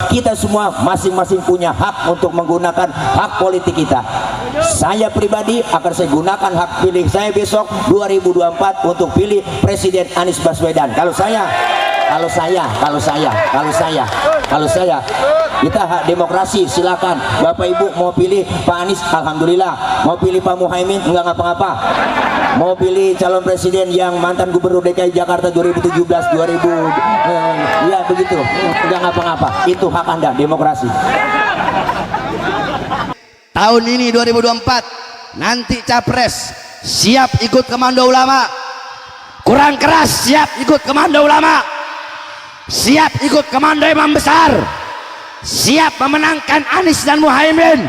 kita semua masing-masing punya hak untuk menggunakan hak politik kita. Saya pribadi akan saya gunakan hak pilih saya besok 2024 untuk pilih Presiden Anies Baswedan. Kalau saya kita hak demokrasi, silakan. Bapak Ibu mau pilih Pak Anies, alhamdulillah. Mau pilih Pak Muhaimin, enggak ngapa-ngapa. Mau pilih calon presiden yang mantan gubernur DKI Jakarta 2017 ya begitu, enggak ngapa-ngapa. Itu hak Anda, demokrasi. Tahun ini 2024 nanti capres siap ikut komando ulama, kurang keras siap ikut komando ulama, siap ikut komando imam besar, siap memenangkan Anies dan Muhaimin,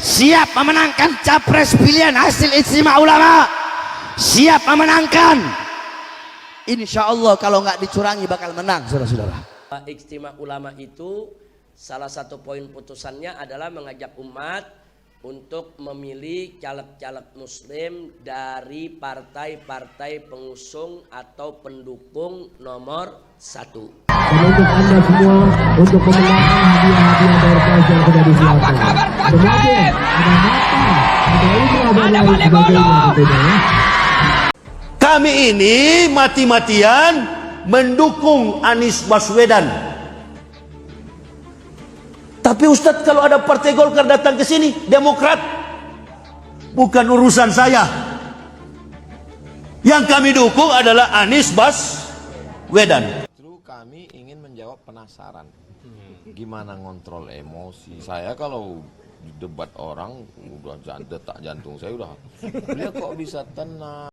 siap memenangkan capres pilihan hasil ijtima ulama, siap memenangkan. Insya Allah kalau nggak dicurangi bakal menang, saudara-saudara. Ijtima ulama itu salah satu poin putusannya adalah mengajak umat untuk memilih caleg-caleg muslim dari partai-partai pengusung atau pendukung nomor 1. Untuk Anda semua untuk memenangkan hadiah-hadiah dari pelajar yang sudah disiapkan. Ada mobil, ada mata, ada ini, ada lain sebagainya. Kami ini mati-matian mendukung Anies Baswedan. Tapi Ustadz, kalau ada partai Golkar datang ke sini, Demokrat, bukan urusan saya. Yang kami dukung adalah Anies Baswedan. Justru kami ingin menjawab penasaran, gimana ngontrol emosi. Saya kalau di debat orang, udah detak jantung saya udah, beliau kok bisa tenang.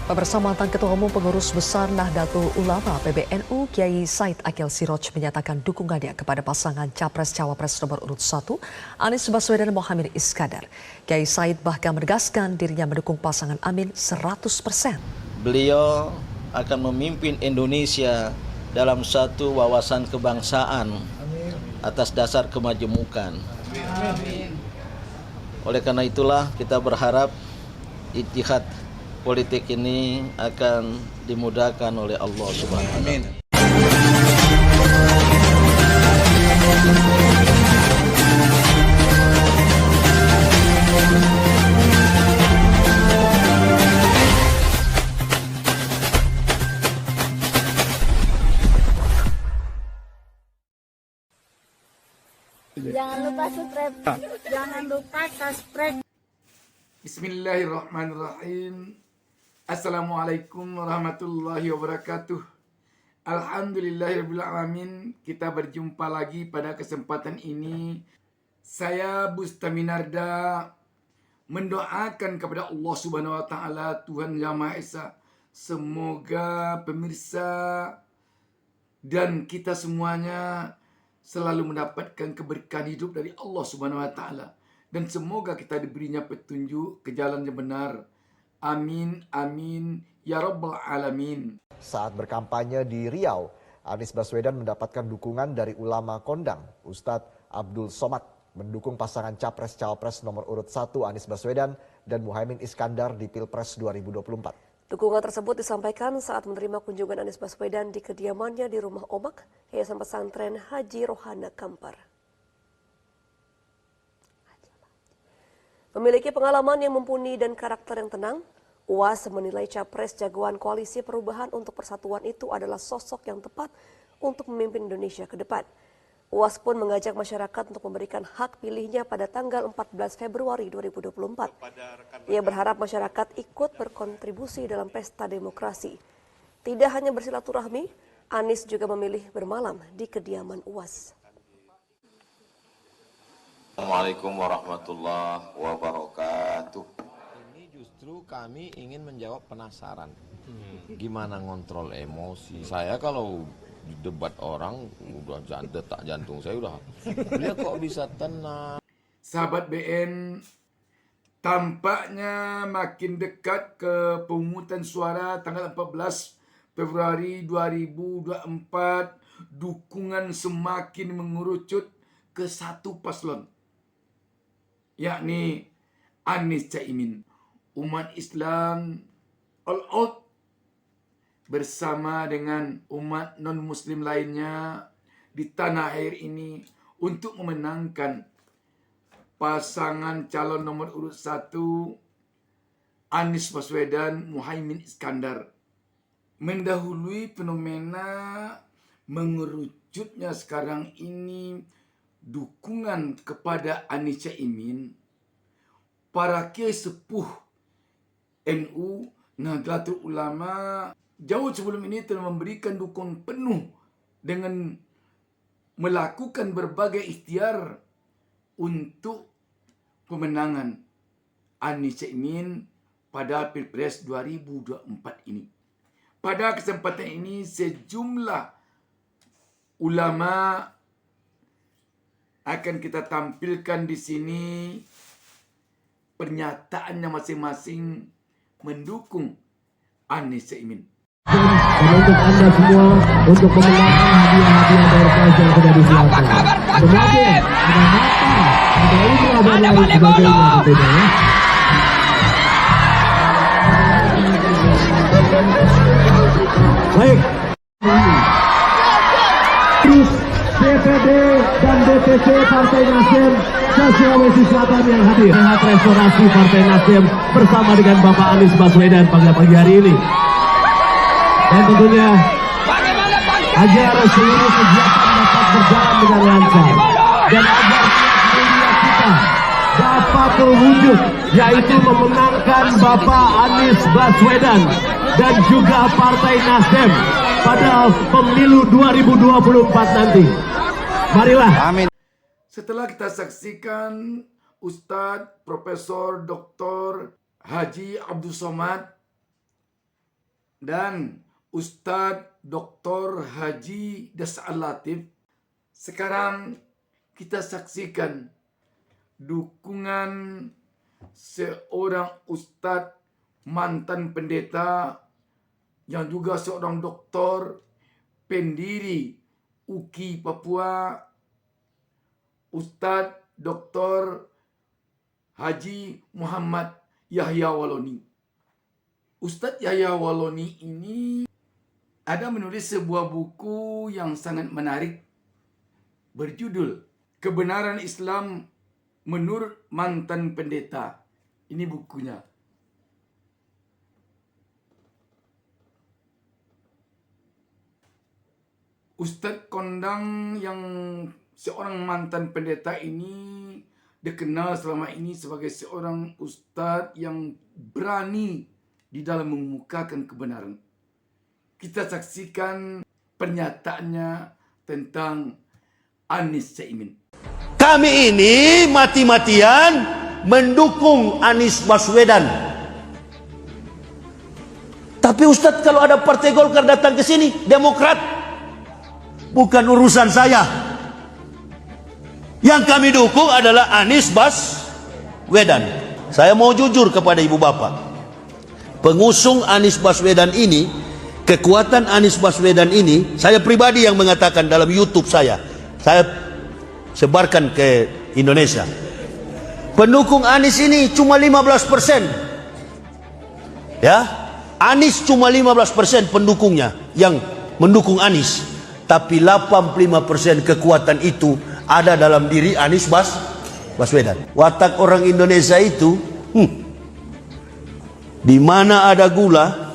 Pemirsa, mantan Ketua Umum Pengurus Besar Nahdlatul Ulama PBNU Kiai Said Akil Siroj menyatakan dukungannya kepada pasangan Capres-Cawapres nomor urut 1 Anies Baswedan dan Muhaimin Iskandar. Kiai Said bahkan menegaskan dirinya mendukung pasangan Amin 100%. Beliau akan memimpin Indonesia dalam satu wawasan kebangsaan atas dasar kemajemukan. Oleh karena itulah kita berharap ijtihad politik ini akan dimudahkan oleh Allah Subhanahu wa Ta'ala. Jangan lupa subscribe. Jangan lupa subscribe. Bismillahirrahmanirrahim. Assalamualaikum warahmatullahi wabarakatuh. Alhamdulillahirabbil alamin. Kita berjumpa lagi pada kesempatan ini. Saya Bustaminarda mendoakan kepada Allah Subhanahu wa taala, Tuhan Yang Maha Esa, semoga pemirsa dan kita semuanya selalu mendapatkan keberkahan hidup dari Allah Subhanahu wa taala, dan semoga kita diberinya petunjuk ke jalan yang benar. Amin, amin, ya rabbal alamin. Saat berkampanye di Riau, Anies Baswedan mendapatkan dukungan dari ulama kondang. Ustadz Abdul Somad mendukung pasangan Capres-Cawapres nomor urut 1 Anies Baswedan dan Muhaimin Iskandar di Pilpres 2024. Dukungan tersebut disampaikan saat menerima kunjungan Anies Baswedan di kediamannya di Rumah Omak, Yayasan Pesantren Haji Rohana Kampar. Memiliki pengalaman yang mumpuni dan karakter yang tenang, UAS menilai capres jagoan Koalisi Perubahan untuk Persatuan itu adalah sosok yang tepat untuk memimpin Indonesia ke depan. UAS pun mengajak masyarakat untuk memberikan hak pilihnya pada tanggal 14 Februari 2024. Ia berharap masyarakat ikut berkontribusi dalam pesta demokrasi. Tidak hanya bersilaturahmi, Anies juga memilih bermalam di kediaman UAS. Assalamualaikum warahmatullahi wabarakatuh. Ini justru kami ingin menjawab penasaran, gimana ngontrol emosi. Saya kalau di debat orang, udah detak jantung saya udah, beliau kok bisa tenang. Sahabat BN, tampaknya makin dekat ke pemungutan suara tanggal 14 Februari 2024, dukungan semakin mengerucut ke satu paslon, yakni Anies Caimin. Umat Islam all out bersama dengan umat non-muslim lainnya di tanah air ini untuk memenangkan pasangan calon nomor urut 1 Anies Baswedan Muhaimin Iskandar. Mendahului fenomena mengerucutnya sekarang ini dukungan kepada Anies Caimin, para kiai sepuh NU Nahdlatul Ulama jauh sebelum ini telah memberikan dukungan penuh dengan melakukan berbagai ikhtiar untuk pemenangan Anies Caimin pada Pilpres 2024 ini. Pada kesempatan ini sejumlah ulama akan kita tampilkan di sini pernyataannya masing-masing mendukung Anies Caimin. Dan untuk Anda semua, untuk memenangkan hadiah-hadiah door prize yang sudah disiapkan. Ada mobil, ada mata, ada ini, ada lain sebagainya tentunya ya. Baik. Terus DPD dan DPC Partai Nasdem se-Sulawesi Selatan yang hadir. Sehat restorasi Partai Nasdem bersama dengan Bapak Anies Baswedan pada pagi hari ini. Dan tentunya agar seluruh kegiatan dapat berjalan dengan lancar dan agar media kita dapat terwujud, yaitu memenangkan Bapak Anies Baswedan dan juga Partai Nasdem pada pemilu 2024 nanti. Marilah. Amin. Setelah kita saksikan Ustadz Profesor Dr. Haji Abdul Somad dan Ustadz Dr. Haji Das'al Latif, sekarang kita saksikan dukungan seorang Ustadz mantan pendeta yang juga seorang doktor pendiri UKI Papua, Ustadz Dr. Haji Muhammad Yahya Waloni. Ustadz Yahya Waloni ini ada menulis sebuah buku yang sangat menarik berjudul Kebenaran Islam Menurut Mantan Pendeta. Ini bukunya. Ustadz kondang yang seorang mantan pendeta ini dikenal selama ini sebagai seorang ustadz yang berani di dalam mengemukakan kebenaran. Kita saksikan pernyataannya tentang Anies Caimin. Kami ini mati-matian mendukung Anies Baswedan. Tapi Ustadz, kalau ada Partai Golkar datang ke sini, Demokrat, bukan urusan saya. Yang kami dukung adalah Anies Baswedan. Saya mau jujur kepada ibu bapak. Pengusung Anies Baswedan ini, kekuatan Anies Baswedan ini, saya pribadi yang mengatakan dalam YouTube saya sebarkan ke Indonesia. Pendukung Anies ini cuma 15%. Ya, Anies cuma 15% pendukungnya yang mendukung Anies. Tapi 85% kekuatan itu ada dalam diri Anies Baswedan. Watak orang Indonesia itu, di mana ada gula,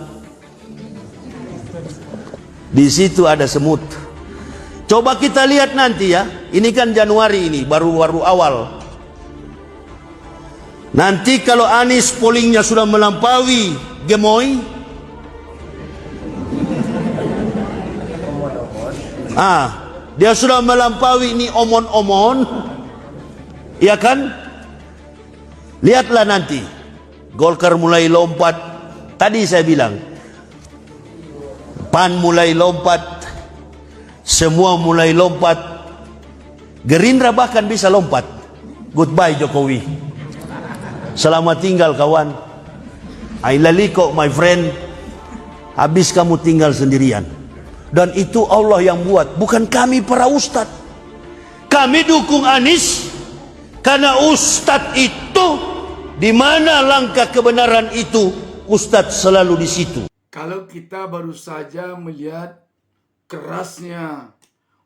di situ ada semut. Coba kita lihat nanti ya. Ini kan Januari ini, baru awal. Nanti kalau Anies pollingnya sudah melampaui Gemoy, dia sudah melampaui ini omon-omon, ya kan? Lihatlah nanti, Golkar mulai lompat. Tadi saya bilang, PAN mulai lompat, semua mulai lompat, Gerindra bahkan bisa lompat. Goodbye Jokowi, selamat tinggal kawan, I laliko my friend, habis kamu tinggal sendirian. Dan itu Allah yang buat, bukan kami para ustadz. Kami dukung Anies karena ustadz itu, di mana langkah kebenaran itu, ustadz selalu di situ. Kalau kita baru saja melihat kerasnya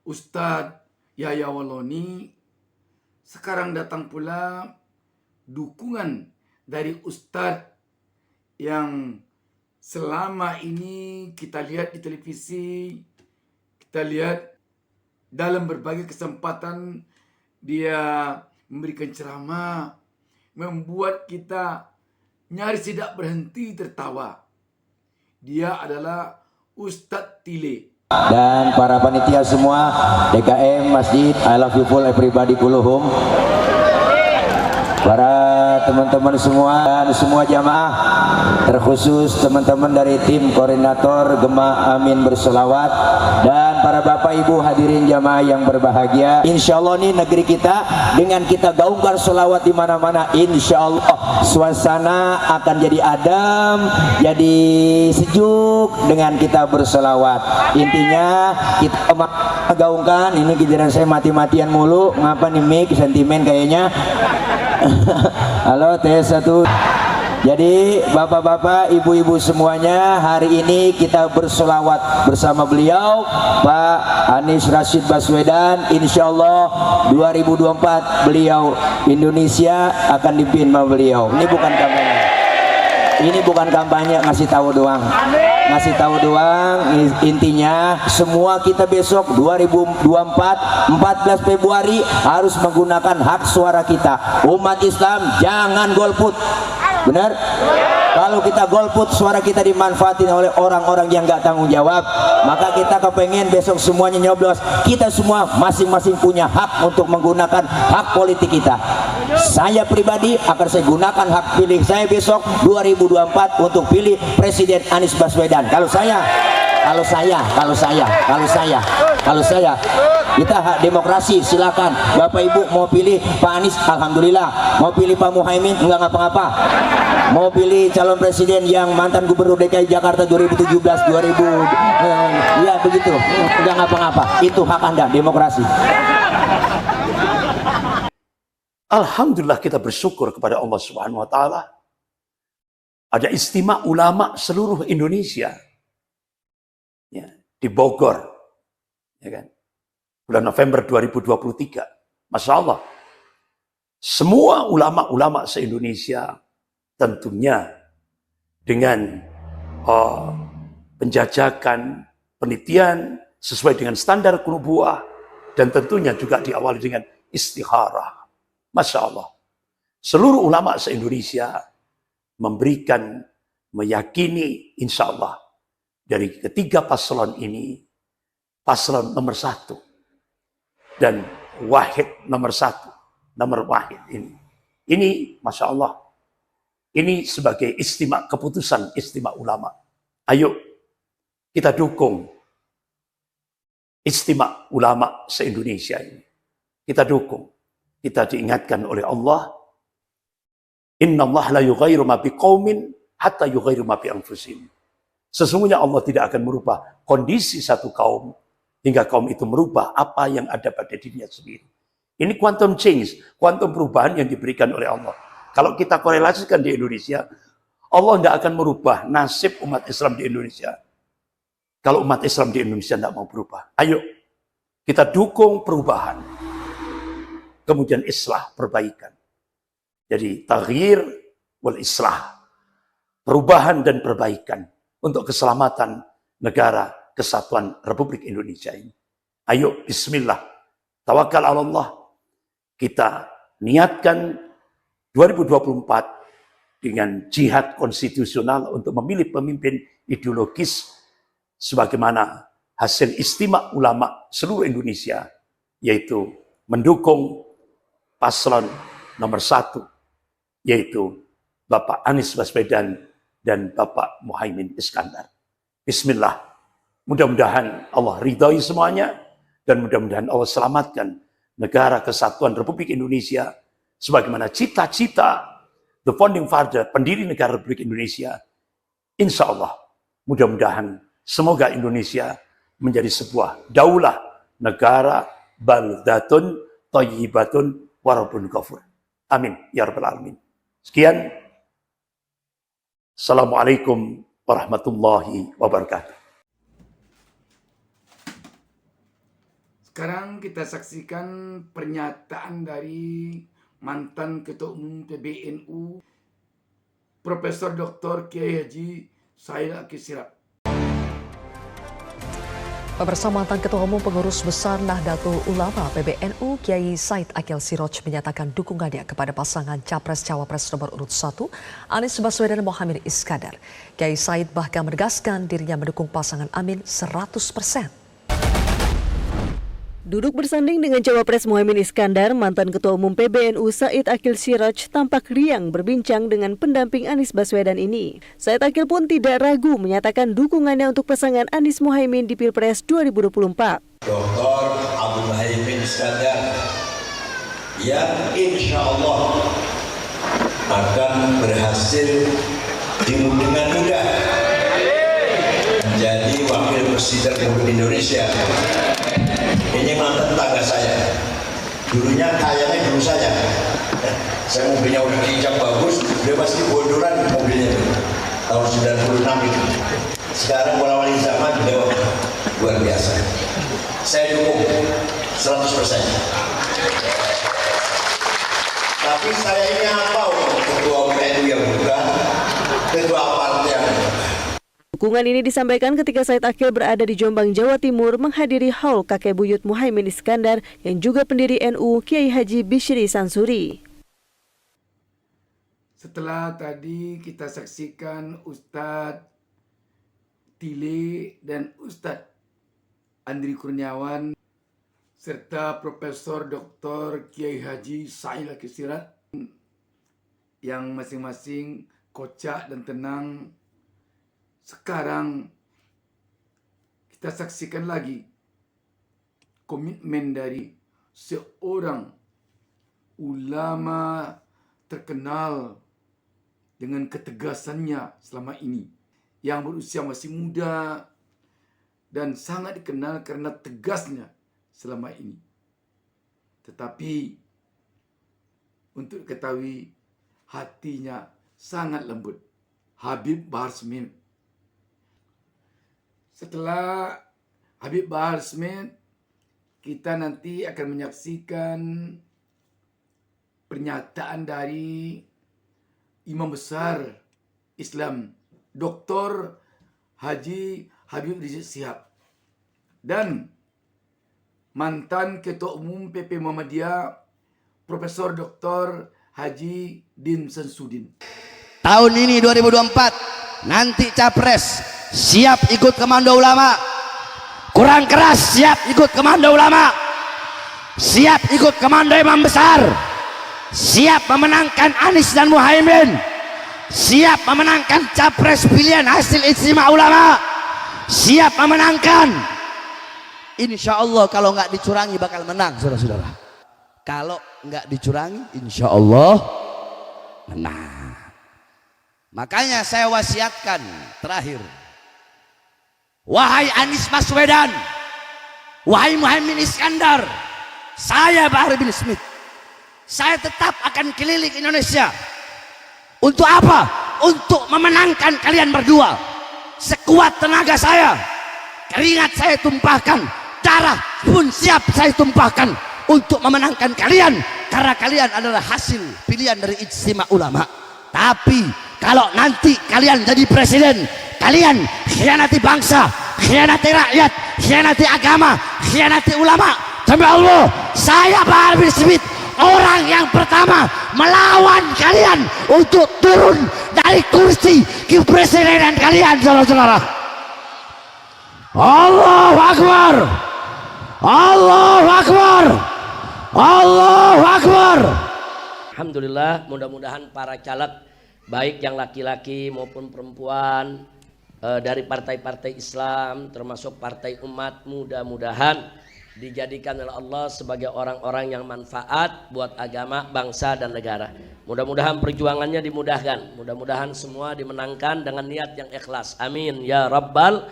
Ustadz Yahya Waloni, sekarang datang pula dukungan dari Ustadz yang selama ini kita lihat di televisi, kita lihat dalam berbagai kesempatan dia memberikan ceramah, membuat kita nyaris tidak berhenti tertawa. Dia adalah Ustadz Tile. Dan para panitia semua, DKM, Masjid, I love you full everybody kulluhum. Para teman-teman semua dan semua jamaah, terkhusus teman-teman dari tim koordinator Gema Amin Bersolawat dan para bapak ibu hadirin jamaah yang berbahagia. Insya Allah nih negeri kita dengan kita gaungkan solawat di mana-mana, insya Allah suasana akan jadi adem, jadi sejuk dengan kita bersolawat. Intinya kita gaungkan ini, giliran saya mati-matian mulu, ngapa nih mic sentimen kayaknya. Halo tes 1. Jadi bapak-bapak, ibu-ibu semuanya, hari ini kita bersolawat bersama beliau Pak Anies Rashid Baswedan. Insya Allah 2024 beliau Indonesia akan dipimpin sama beliau. Ini bukan kampanye, ini bukan kampanye, ngasih tahu doang. Ngasih tahu doang. Intinya semua kita besok 2024 14 Februari harus menggunakan hak suara kita. Umat Islam jangan golput. Benar? Kalau kita golput, suara kita dimanfaatin oleh orang-orang yang nggak tanggung jawab. Maka kita kepengen besok semuanya nyoblos. Kita semua masing-masing punya hak untuk menggunakan hak politik kita. Saya pribadi akan saya gunakan hak pilih saya besok 2024 untuk pilih Presiden Anies Baswedan. Kalau saya kita hak demokrasi, silakan. Bapak Ibu mau pilih Pak Anies, alhamdulillah. Mau pilih Pak Muhaimin, enggak ngapa-ngapa. Mau pilih calon presiden yang mantan gubernur DKI Jakarta 2017 ya begitu, enggak ngapa-ngapa. Itu hak Anda, demokrasi. Alhamdulillah kita bersyukur kepada Allah Subhanahu wa taala. Ada istimewa ulama seluruh Indonesia. Ya, di Bogor. Ya kan? Bulan November 2023. Masya Allah. Semua ulama-ulama se-Indonesia tentunya dengan penjajakan, penelitian sesuai dengan standar nubuwah dan tentunya juga diawali dengan istikharah. Masya Allah. Seluruh ulama se-Indonesia memberikan, meyakini insya Allah dari ketiga paslon ini, paslon nomor 1 dan wahid nomor 1, nomor wahid ini Masya Allah, ini sebagai istimewa, keputusan istimewa ulama. Ayo kita dukung istimewa ulama se-Indonesia ini. Kita dukung. Kita diingatkan oleh Allah, Inna Allah la yughayyiru ma biqaumin hatta yughayyiru ma bi anfusihim. Sesungguhnya Allah tidak akan merubah kondisi satu kaum hingga kaum itu merubah apa yang ada pada dirinya sendiri. Ini quantum change, quantum perubahan yang diberikan oleh Allah. Kalau kita korelasikan di Indonesia, Allah tidak akan merubah nasib umat Islam di Indonesia. Kalau umat Islam di Indonesia tidak mau berubah. Ayo, kita dukung perubahan. Kemudian islah, perbaikan. Jadi taghyir wal islah. Perubahan dan perbaikan untuk keselamatan negara kesatuan Republik Indonesia ini. Ayo bismillah. Tawakal ala Allah. Kita niatkan 2024 dengan jihad konstitusional untuk memilih pemimpin ideologis sebagaimana hasil istimewa ulama seluruh Indonesia, yaitu mendukung paslon nomor 1, yaitu Bapak Anies Baswedan dan Bapak Muhaimin Iskandar. Bismillah. Mudah-mudahan Allah ridhoi semuanya dan mudah-mudahan Allah selamatkan negara kesatuan Republik Indonesia sebagaimana cita-cita the founding father, pendiri negara Republik Indonesia. Insya Allah, mudah-mudahan semoga Indonesia menjadi sebuah daulah negara baldatun thayyibatun warabun ghafur. Amin ya rabbal alamin. Sekian. Assalamualaikum warahmatullahi wabarakatuh. Sekarang kita saksikan pernyataan dari mantan Ketua Umum PBNU Profesor Dr. Kiai Haji Said Akil Siraj. Pemirsa, mantan Ketua Umum Pengurus Besar Nahdlatul Ulama PBNU Kiai Said Akil Siraj menyatakan dukungannya kepada pasangan Capres-Cawapres nomor urut 1 Anies Baswedan dan Muhaimin Iskandar. Kiai Said bahkan menegaskan dirinya mendukung pasangan Amin 100%. Duduk bersanding dengan Cawapres Muhaimin Iskandar, mantan Ketua Umum PBNU Said Akil Siraj tampak riang berbincang dengan pendamping Anies Baswedan ini. Said Akil pun tidak ragu menyatakan dukungannya untuk pasangan Anies Muhaimin di Pilpres 2024. Dr. Abdul Muhaimin Iskandar yang insya Allah akan berhasil dengan mudah menjadi Wakil Presiden Republik Indonesia. Ini mantan tetangga saya. Dulunya kayaknya dulu saja. Saya mobilnya udah diinjak bagus, dia pasti bondoran mobilnya itu. Tahun 96 itu. Sekarang wali zaman beliau luar biasa. Saya dukung 100%. Tapi saya ini apa untuk ketua PNU yang bukan ketua partai yang Dukungan ini disampaikan ketika Said Akil berada di Jombang, Jawa Timur menghadiri haul kakek buyut Muhaimin Iskandar yang juga pendiri NU Kiai Haji Bishri Sansuri. Setelah tadi kita saksikan Ustadz Tile dan Ustadz Andri Kurniawan serta Profesor Dr. Kiai Haji Said Akil Siraj yang masing-masing kocak dan tenang. Sekarang kita saksikan lagi komitmen dari seorang ulama terkenal dengan ketegasannya selama ini, yang berusia masih muda dan sangat dikenal karena tegasnya selama ini. Tetapi untuk diketahui hatinya sangat lembut. Habib Bahar Smith. Setelah Habib Bahar Smith, kita nanti akan menyaksikan pernyataan dari Imam Besar Islam Dr. Haji Habib Rizik Syihab dan mantan Ketua Umum PP Muhammadiyah Profesor Dr. Haji Din Samsudin. Tahun ini 2024 nanti Capres siap ikut komando ulama, kurang keras siap ikut komando ulama, siap ikut komando imam besar, siap memenangkan Anies dan Muhaimin, siap memenangkan Capres pilihan hasil ijtima ulama, siap memenangkan. Insya Allah kalau nggak dicurangi bakal menang, saudara-saudara. Kalau nggak dicurangi insya Allah menang. Makanya saya wasiatkan terakhir, wahai Anies Baswedan, wahai Muhaimin Iskandar, saya Bahar bin Smith, saya tetap akan keliling Indonesia. Untuk apa? Untuk memenangkan kalian berdua. Sekuat tenaga saya, keringat saya tumpahkan, darah pun siap saya tumpahkan untuk memenangkan kalian, karena kalian adalah hasil pilihan dari ijtima ulama. Tapi kalau nanti kalian jadi presiden, kalian khianati bangsa, khianati rakyat, khianati agama, khianati ulama. Demi Allah, saya Bahar bin Smith orang yang pertama melawan kalian untuk turun dari kursi kepresidenan kalian, saudara-saudara. Allahu Akbar, Allahu Akbar, Allahu Akbar. Alhamdulillah, mudah-mudahan para caleg baik yang laki-laki maupun perempuan dari partai-partai Islam termasuk partai umat, mudah-mudahan dijadikan oleh Allah sebagai orang-orang yang manfaat buat agama, bangsa dan negara. Mudah-mudahan perjuangannya dimudahkan, mudah-mudahan semua dimenangkan dengan niat yang ikhlas. Amin ya rabbal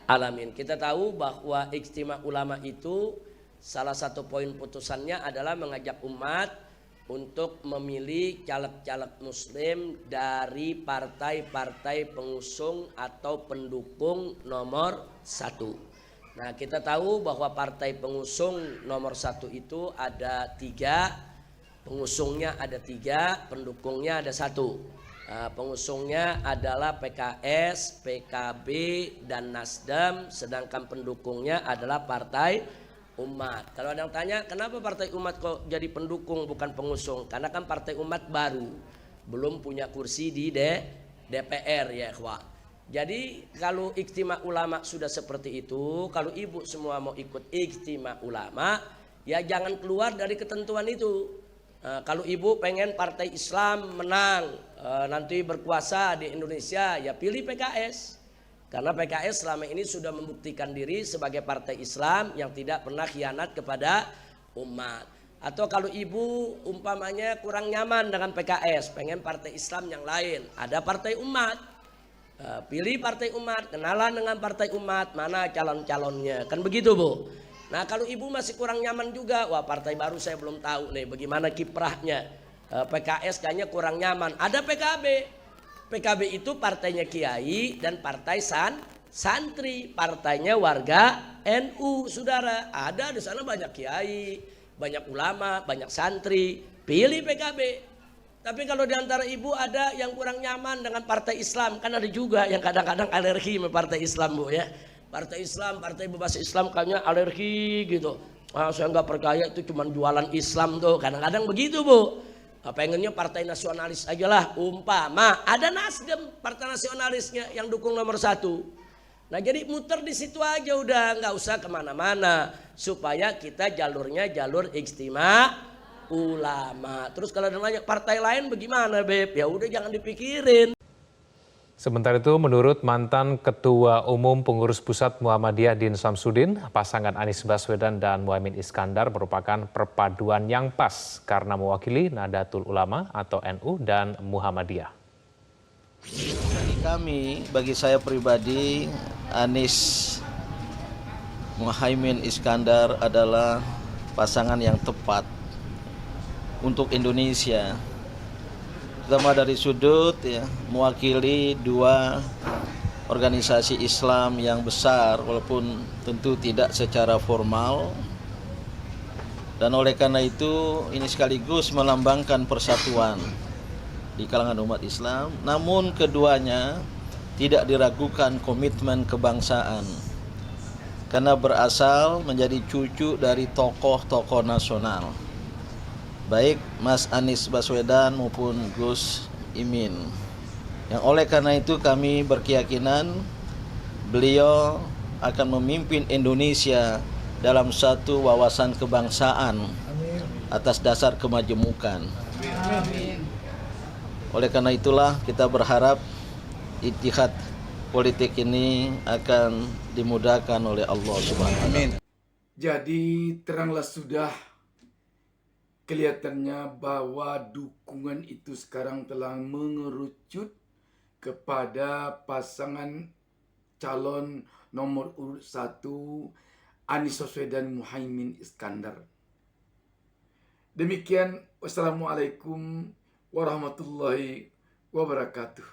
alamin. Kita tahu bahwa ijtima ulama itu salah satu poin putusannya adalah mengajak umat untuk memilih caleg-caleg muslim dari partai-partai pengusung atau pendukung nomor 1. Nah, kita tahu bahwa partai pengusung nomor 1 itu ada 3, pengusungnya ada 3, pendukungnya ada 1. Pengusungnya adalah PKS, PKB, dan Nasdem, sedangkan pendukungnya adalah Partai Umat. Kalau ada yang tanya, kenapa Partai Umat kok jadi pendukung bukan pengusung? Karena kan Partai Umat baru, belum punya kursi di DPR ya, ikhwah. Jadi kalau ijtima ulama sudah seperti itu, kalau ibu semua mau ikut ijtima ulama, ya jangan keluar dari ketentuan itu. Kalau ibu pengen partai Islam menang, nanti berkuasa di Indonesia, ya pilih PKS. Karena PKS selama ini sudah membuktikan diri sebagai partai Islam yang tidak pernah khianat kepada umat. Atau kalau ibu umpamanya kurang nyaman dengan PKS, pengen partai Islam yang lain, ada partai umat. Pilih partai umat, kenalan dengan partai umat, mana calon-calonnya, kan begitu Bu. Nah kalau ibu masih kurang nyaman juga, wah partai baru saya belum tahu nih bagaimana kiprahnya. PKS kayaknya kurang nyaman, ada PKB. PKB itu partainya kiai dan partai santri, partainya warga NU, saudara. Ada di sana banyak kiai, banyak ulama, banyak santri, pilih PKB. Tapi kalau diantara ibu ada yang kurang nyaman dengan partai Islam, kan ada juga yang kadang-kadang alergi sama partai Islam Bu ya. Partai Islam, partai bebas Islam kayaknya alergi gitu. Saya nggak percaya itu cuma jualan Islam tuh, kadang-kadang begitu Bu. Pengennya partai nasionalis aja lah, umpama ada Nasdem partai nasionalisnya yang dukung nomor 1. Nah jadi muter di situ aja udah, nggak usah kemana-mana, supaya kita jalurnya jalur ijtima ulama. Terus kalau ada nanya partai lain bagaimana Beb? Ya udah jangan dipikirin. Sementara itu menurut mantan Ketua Umum Pengurus Pusat Muhammadiyah Din Samsudin, pasangan Anies Baswedan dan Muhaimin Iskandar merupakan perpaduan yang pas karena mewakili Nahdlatul Ulama atau NU dan Muhammadiyah. Bagi saya pribadi, Anies Muhaimin Iskandar adalah pasangan yang tepat untuk Indonesia, terutama dari sudut ya, mewakili 2 organisasi Islam yang besar walaupun tentu tidak secara formal, dan oleh karena itu ini sekaligus melambangkan persatuan di kalangan umat Islam. Namun keduanya tidak diragukan komitmen kebangsaan karena berasal menjadi cucu dari tokoh-tokoh nasional, baik Mas Anies Baswedan maupun Gus Imin. Yang oleh karena itu kami berkeyakinan beliau akan memimpin Indonesia dalam satu wawasan kebangsaan atas dasar kemajemukan. Oleh karena itulah kita berharap ijtihad politik ini akan dimudahkan oleh Allah Subhanahu wa Ta'ala. Jadi teranglah sudah, kelihatannya bahwa dukungan itu sekarang telah mengerucut kepada pasangan calon nomor urut 1 Anies Baswedan Muhaimin Iskandar. Demikian, wassalamualaikum warahmatullahi wabarakatuh.